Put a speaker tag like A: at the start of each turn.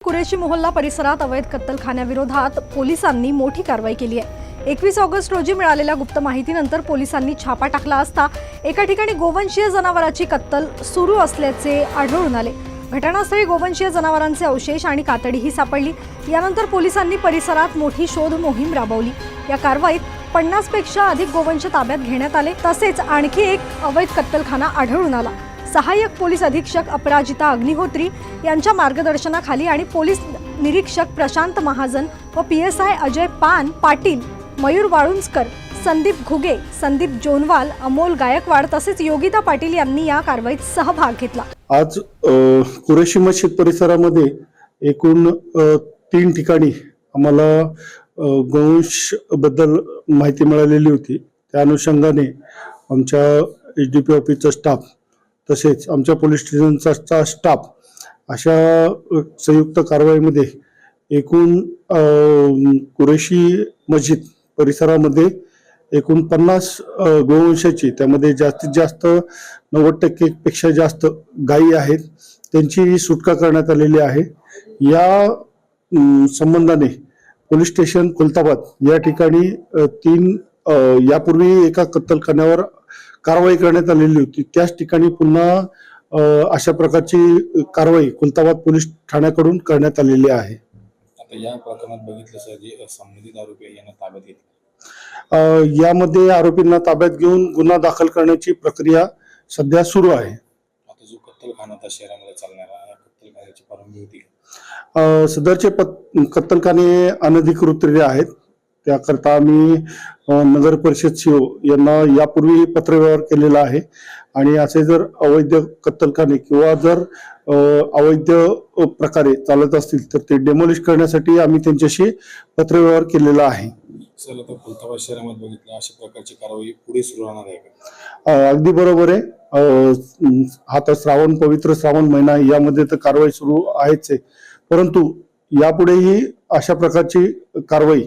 A: कुरेशी मोहल्ला परिसरात अवैध कत्तलखान्याविरोधात पोलिसांनी मोठी कारवाई केली आहे। 21 ऑगस्ट रोजी मिळालेल्या गुप्त माहितीनंतर पोलिसांनी छापा टाकला असता एका ठिकाणी गोवंशीय जनावरांची कत्तल सुरू असल्याचे आढळून आले। घटनास्थळी गोवंशीय जनावरांचे अवशेष आणि कातडीही सापडली। यानंतर पोलिसांनी परिसरात मोठी शोध मोहीम राबवली। या कारवाईत 50 पेक्षा अधिक गोवंश ताब्यात घेण्यात आले। तसेच आणखी एक अवैध कत्तलखाना आढळून आला। सहाय्यक पोलीस अधीक्षक अपराजिता अग्निहोत्री यांच्या मार्गदर्शनाखाली आणि पोलीस निरीक्षक प्रशांत महाजन व पीएसआय अजय पाटील, मयूर वाळुंजकर, संदीप घुगे, संदीप जोनवाल, अमोल गायकवाड तसेच योगिता पाटील यांनी या कारवाईत सहभाग घेतला।
B: आज कुरेशी मस्जिद परिसरामध्ये एकूण 3 ठिकाणी आम्हाला गोवंश बद्दल माहिती मिळालेली होती। त्या अनुषंगाने आमच्या एसडीपी ऑफिसचा स्टाफ तसेच आमच्या पोलीस स्टेशनचा स्टाफ अशा संयुक्त कारवाईमध्ये एकूण कुरेशी मस्जिद परिसरामध्ये एकूण 50 गोवंशाची, त्यामध्ये जास्तीत जास्त 90% पेक्षा जास्त गायी आहेत, त्यांची सुटका करण्यात आलेली आहे। या संबंधाने पोलीस स्टेशन खुलताबाद या ठिकाणी यापूर्वी एका कत्तलखान्यावर कारवाई करण्यात आलेली होती। त्याच ठिकाणी पुन्हा अशा प्रकारची कारवाई खुलताबाद पोलीस ठाण्याकडून करण्यात आलेली आहे।
C: आता या प्रकरणात बघितलं सर, जे संबंधित आरोपी यांना ताब्यात घेतले,
B: यामध्ये आरोपींना ताब्यात घेऊन गुन्हा दाखल करण्याची प्रक्रिया सध्या सुरू आहे।
C: आता जो कत्तलखाना आता शहरामध्ये चालणारा, या कत्तलखान्याची परवानगी होती का?
B: सदरचे कत्तलखाने अनधिकृतरित्या आहेत। त्याकरता आम्ही नगर परिषद सीओ यांना यापूर्वी पत्रव्यवहार केलेला आहे आणि असे जर अवैध कत्तलखाने किंवा जर अवैध प्रकारे चालत असतील तर ते डेमोलिश करण्यासाठी आम्ही त्यांच्याशी पत्रव्यवहार केलेला आहे।
C: सर, आता खुलताबाद शहरामध्ये बघितलं अशा प्रकारची कारवाई पुढे सुरू राहणार आहे का?
B: अगदी बरोबर आहे। हा तर पवित्र श्रावण महिना, यामध्ये तर कारवाई सुरू आहेच आहे, परंतु यापुढेही अशा प्रकारची कारवाई